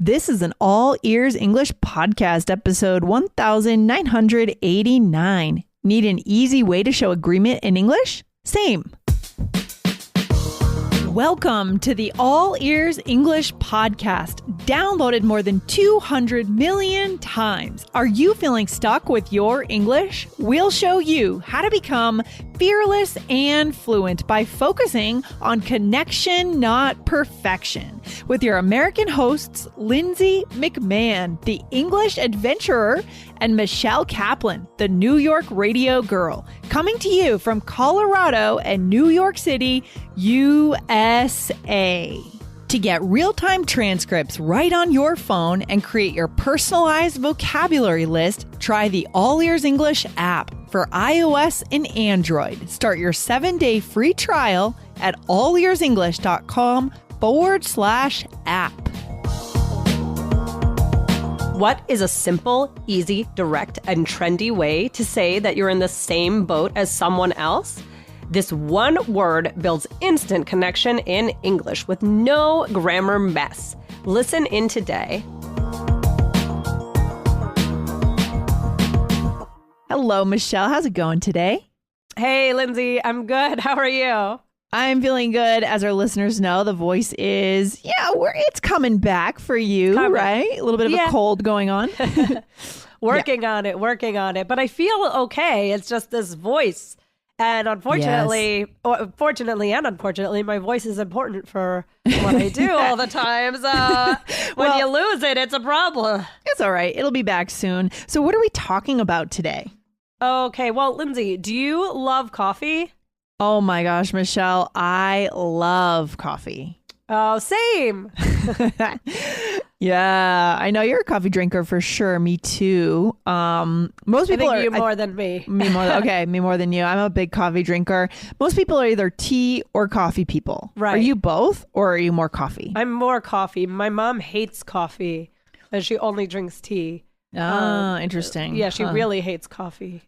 This is an All Ears English podcast, episode 1989. Need an easy way to show agreement in English? Same. Welcome to the All Ears English podcast, downloaded more than 200 million times. Are you feeling stuck with your English? We'll show you how to become fearless and fluent by focusing on connection, not perfection. With your American hosts, Lindsay McMahon, the English adventurer, and Michelle Kaplan, the New York radio girl, coming to you from Colorado and New York City, USA. To get real-time transcripts right on your phone and create your personalized vocabulary list, try the All Ears English app for iOS and Android. Start your 7-day free trial at allearsenglish.com/app. What is a simple, easy, direct, and trendy way to say that you're in the same boat as someone else? This one word builds instant connection in English with no grammar mess. Listen in today. Hello, Michelle. How's it going today? Hey, Lindsay. I'm good. How are you? I'm feeling good. As our listeners know, the voice is, it's coming back for you, right? A little bit of a cold going on. Working on it. But I feel okay. It's just this voice. And unfortunately, fortunately and unfortunately, my voice is important for what I do all the time. So when you lose it, it's a problem. It's all right. It'll be back soon. So what are we talking about today? Okay. Well, Lindsay, do you love coffee? Oh my gosh, Michelle, I love coffee. Oh, same. Yeah, I know you're a coffee drinker for sure. Me too. Most people are more than me. Me more than you. I'm a big coffee drinker. Most people are either tea or coffee people. Right. Are you both, or are you more coffee? I'm more coffee. My mom hates coffee, and she only drinks tea. Interesting. Yeah, she really hates coffee.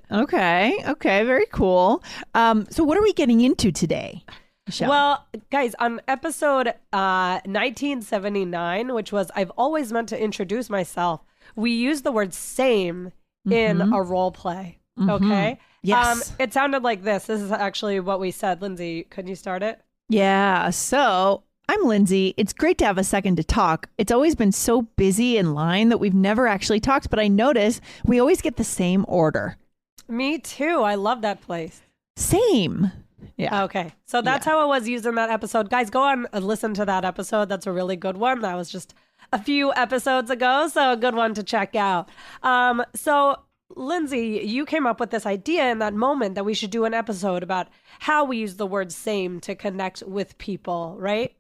Okay, very cool. So what are we getting into today, Michelle? Well, guys, on episode 1979, which was I've always meant to introduce myself, we used the word same in a role play. Okay? Yes. It sounded like this. This is actually what we said. Lindsay, could you start it? Yeah, so I'm Lindsay. It's great to have a second to talk. It's always been so busy in line that we've never actually talked, but I notice we always get the same order. Me too. I love that place. Same. Yeah. Okay. So that's how it was used in that episode. Guys, go on and listen to that episode. That's a really good one. That was just a few episodes ago, so a good one to check out. So Lindsay, you came up with this idea in that moment that we should do an episode about how we use the word same to connect with people, right?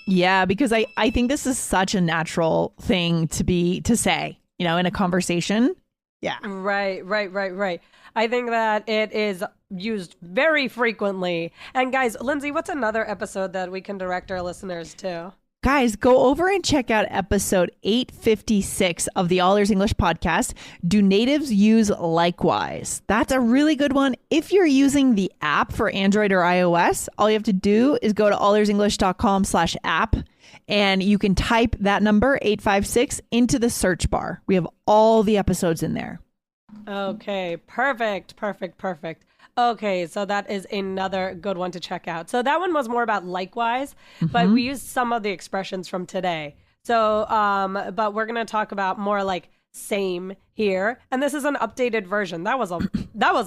Yeah, because I think this is such a natural thing to say, in a conversation. Yeah. Right. I think that it is used very frequently. And guys, Lindsay, what's another episode that we can direct our listeners to? Guys, go over and check out episode 856 of the All Ears English podcast. Do natives use likewise? That's a really good one. If you're using the app for Android or iOS, all you have to do is go to allearsenglish.com/app and you can type that number 856 into the search bar. We have all the episodes in there. Okay, perfect. Okay, so that is another good one to check out. So that one was more about likewise, but we used some of the expressions from today. So, but we're going to talk about more like same here. And this is an updated version. That was a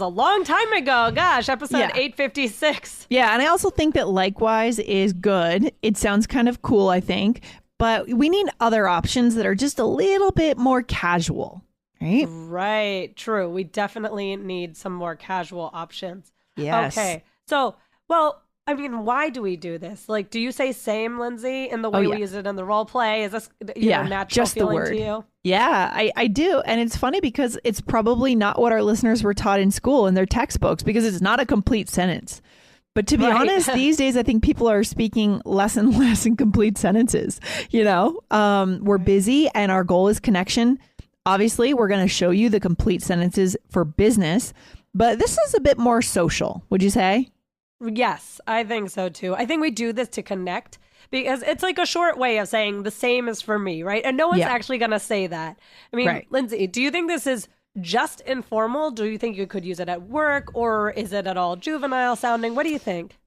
long time ago. Gosh, episode 856. Yeah, and I also think that likewise is good. It sounds kind of cool, I think, but we need other options that are just a little bit more casual. Right. True. We definitely need some more casual options. Yes. Okay. So, well, I mean, why do we do this? Like, do you say same, Lindsay, in the way we use it in the role play? Is this natural just feeling the word. to you? Yeah, I do. And it's funny because it's probably not what our listeners were taught in school in their textbooks, because it's not a complete sentence. But to be honest, these days, I think people are speaking less and less in complete sentences. We're busy and our goal is connection. Obviously, we're going to show you the complete sentences for business, but this is a bit more social, would you say? Yes, I think so too. I think we do this to connect, because it's like a short way of saying the same is for me, right? And no one's actually going to say that. I mean, Lindsay, do you think this is just informal? Do you think you could use it at work, or is it at all juvenile sounding? What do you think?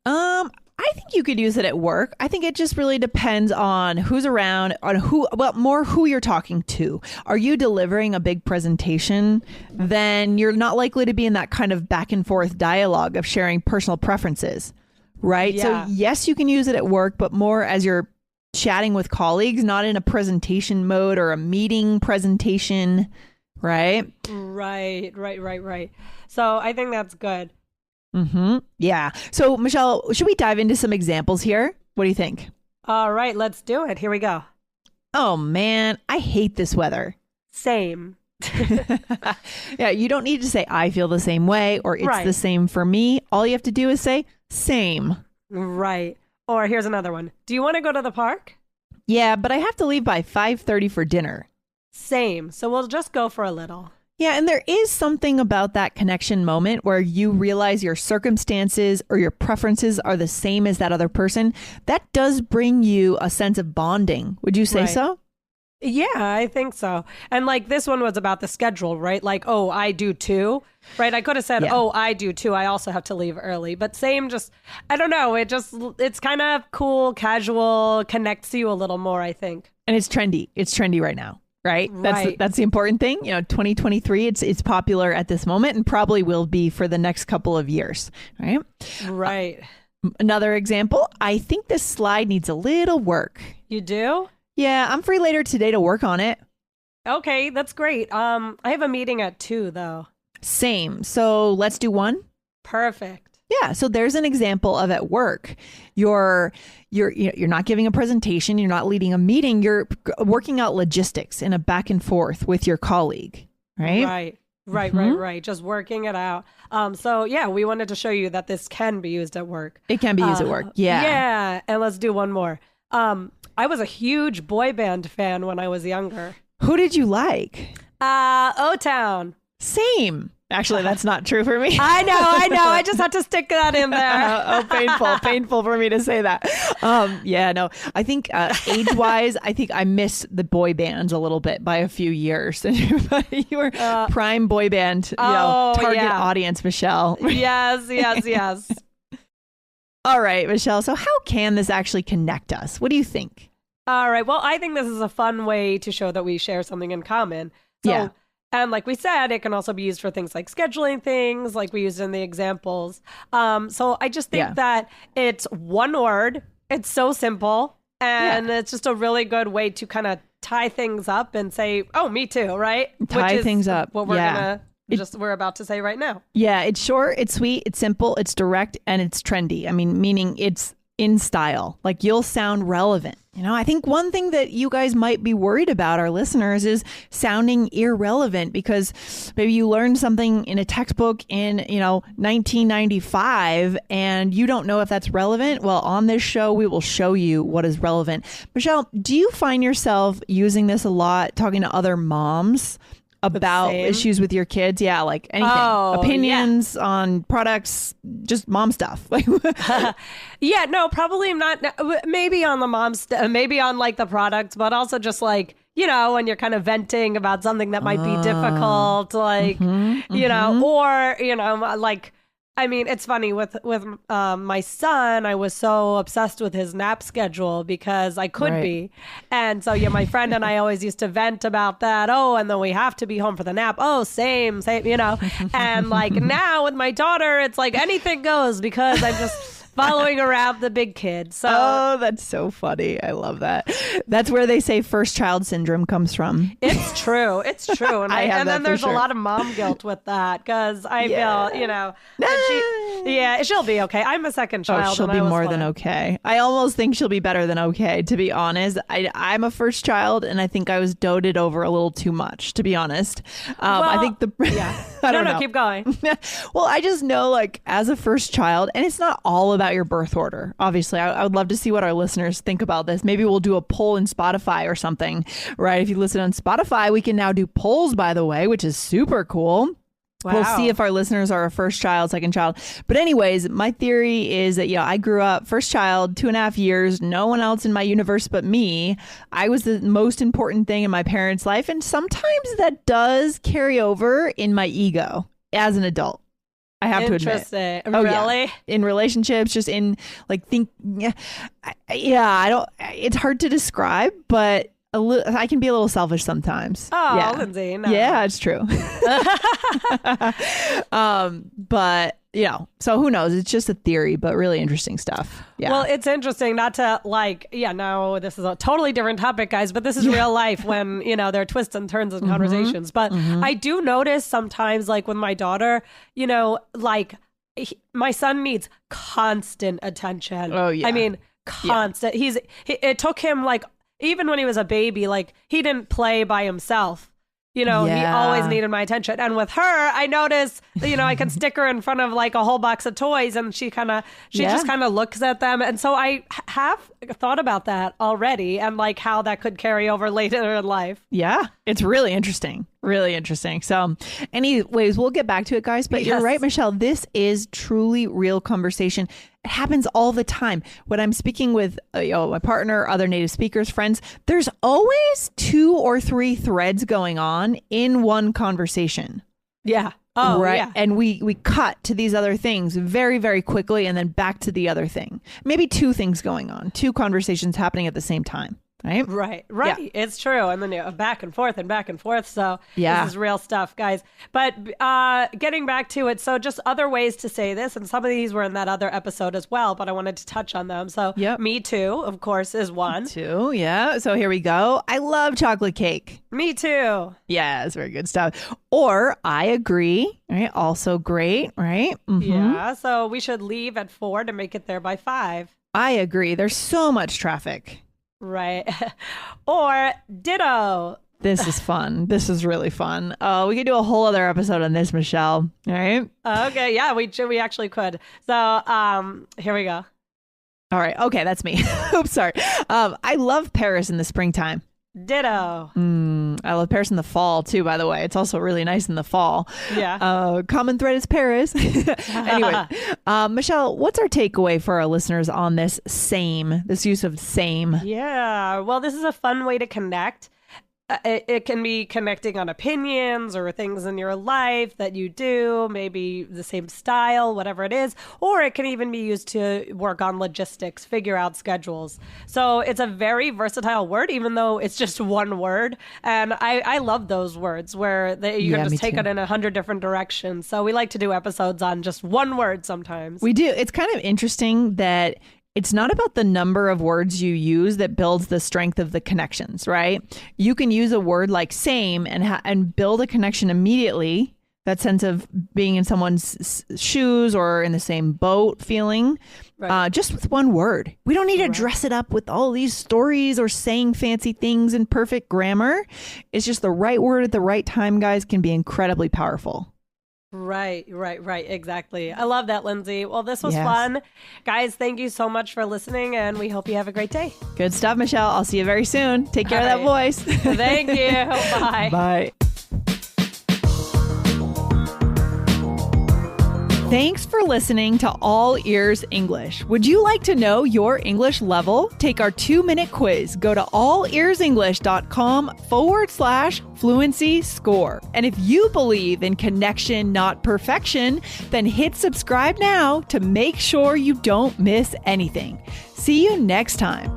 I think you could use it at work. I think it just really depends on who's around, on who you're talking to. Are you delivering a big presentation? Then you're not likely to be in that kind of back and forth dialogue of sharing personal preferences, right? Yeah. So yes, you can use it at work, but more as you're chatting with colleagues, not in a presentation mode or a meeting presentation, right? Right. So I think that's good. Yeah. So, Michelle, should we dive into some examples here? What do you think? All right, let's do it. Here we go. Oh, man, I hate this weather. Same. Yeah, you don't need to say, I feel the same way, or it's the same for me. All you have to do is say, same. Right. Or here's another one. Do you want to go to the park? Yeah, but I have to leave by 5:30 for dinner. Same. So we'll just go for a little. Yeah, and there is something about that connection moment where you realize your circumstances or your preferences are the same as that other person. That does bring you a sense of bonding. Would you say so? Yeah, I think so. And like this one was about the schedule, right? Like, oh, I do too, right? I could have said, oh, I do too. I also have to leave early. But same, just, I don't know. It's kind of cool, casual, connects you a little more, I think. And it's trendy. It's trendy right now. Right. That's the important thing. 2023, it's popular at this moment and probably will be for the next couple of years. Right. Right. Another example. I think this slide needs a little work. You do? Yeah. I'm free later today to work on it. Okay. That's great. I have a meeting at 2 though. Same. So let's do 1. Perfect. Yeah. So there's an example of at work. You're not giving a presentation. You're not leading a meeting. You're working out logistics in a back and forth with your colleague. Right. Right. Just working it out. So yeah, we wanted to show you that this can be used at work. It can be used at work. Yeah. Yeah. And let's do one more. I was a huge boy band fan when I was younger. Who did you like? O-Town. Same. Actually, that's not true for me. I know. I just had to stick that in there. Painful for me to say that. Yeah, no, I think age-wise, I think I missed the boy bands a little bit by a few years. You were prime boy band, target audience, Michelle. Yes. All right, Michelle. So how can this actually connect us? What do you think? All right. Well, I think this is a fun way to show that we share something in common. So, and like we said, it can also be used for things like scheduling things, like we used in the examples. So I just think that it's one word. It's so simple. And it's just a really good way to kind of tie things up and say, oh, me too, right? Tie things up. What we're about to say right now. Yeah, it's short, it's sweet, it's simple, it's direct, and it's trendy. I mean, meaning it's in style. Like you'll sound relevant. I think one thing that you guys might be worried about, our listeners, is sounding irrelevant because maybe you learned something in a textbook in, 1995 and you don't know if that's relevant. Well, on this show, we will show you what is relevant. Michelle, do you find yourself using this a lot, talking to other moms about issues with your kids? Yeah, like anything. Opinions on products, just mom stuff. Yeah, no, probably not. Maybe on the mom stuff, maybe on like the products, but also just like, when you're kind of venting about something that might be difficult, like, or, like, I mean, it's funny with my son, I was so obsessed with his nap schedule because I could be. And so, my friend and I always used to vent about that. Oh, and then we have to be home for the nap. Oh, same, and like now with my daughter, it's like anything goes because I'm just following around the big kid. So that's so funny. I love that. That's where they say first child syndrome comes from. It's true. And and then there's a lot of mom guilt with that because I feel, she'll be okay. I'm a second child. She'll be more than okay. I almost think she'll be better than okay, to be honest. I'm a first child and I think I was doted over a little too much, to be honest. I think I don't know. Keep going. Well, I just know like as a first child, and it's not all about your birth order. Obviously, I would love to see what our listeners think about this. Maybe we'll do a poll in Spotify or something, right? If you listen on Spotify, we can now do polls, by the way, which is super cool. We'll see if our listeners are a first child, second child. But anyways, my theory is that, I grew up first child, 2.5 years, no one else in my universe but me. I was the most important thing in my parents' life. And sometimes that does carry over in my ego as an adult. I have to admit. Interesting. Really? Yeah. In relationships, just in it's hard to describe, but I can be a little selfish sometimes. Oh, yeah. Lindsay. No. Yeah, it's true. But so who knows? It's just a theory, but really interesting stuff. Yeah. Well, it's interesting not to no, this is a totally different topic, guys, but this is real life when, there are twists and turns in conversations. But I do notice sometimes, like with my daughter, my son needs constant attention. Oh, yeah. I mean, constant. Yeah. It took him even when he was a baby, he didn't play by himself. He always needed my attention. And with her, I notice, I can stick her in front of a whole box of toys and she just kind of looks at them. And so I have thought about that already and how that could carry over later in life. Yeah, it's really interesting. Really interesting. So anyways, we'll get back to it, guys. But You're right, Michelle. This is truly real conversation. It happens all the time. When I'm speaking with my partner, other native speakers, friends, there's always 2 or 3 threads going on in one conversation. Yeah. Oh, right. Yeah. And we cut to these other things very, very quickly and then back to the other thing. Maybe 2 things going on, 2 conversations happening at the same time. Right. Yeah. It's true. And then back and forth. So this is real stuff, guys. But getting back to it, so just other ways to say this, and some of these were in that other episode as well, but I wanted to touch on them. So me too, of course, is one. Me too, yeah. So here we go. I love chocolate cake. Me too. Yeah, it's very good stuff. Or I agree, right? Also great, right? Mm-hmm. Yeah, so we should leave at 4 to make it there by 5. I agree. There's so much traffic. Right. Or ditto. This is fun. This is really fun. We could do a whole other episode on this, Michelle. All right. Okay. Yeah, we actually could. So here we go. All right. Okay. That's me. Oops. Sorry. I love Paris in the springtime. Ditto. I love Paris in the fall too, by the way. It's also really nice in the fall. Yeah. Common thread is Paris. Anyway, Michelle, what's our takeaway for our listeners on this use of same? Yeah. Well, this is a fun way to connect. It can be connecting on opinions or things in your life that you do, maybe the same style, whatever it is, or it can even be used to work on logistics, figure out schedules. So it's a very versatile word, even though it's just one word. And I love those words where you can just take it in 100 different directions. So we like to do episodes on just one word sometimes. We do. It's kind of interesting that it's not about the number of words you use that builds the strength of the connections, right? You can use a word like same and build a connection immediately. That sense of being in someone's shoes or in the same boat feeling, just with one word. We don't need to dress it up with all these stories or saying fancy things in perfect grammar. It's just the right word at the right time, guys, can be incredibly powerful. Right. Exactly. I love that, Lindsay. Well, this was fun. Guys, thank you so much for listening, and we hope you have a great day. Good stuff, Michelle. I'll see you very soon. Take care of that voice. Thank you. Bye. Bye. Thanks for listening to All Ears English. Would you like to know your English level? Take our 2-minute quiz. Go to allearsenglish.com/fluency score. And if you believe in connection, not perfection, then hit subscribe now to make sure you don't miss anything. See you next time.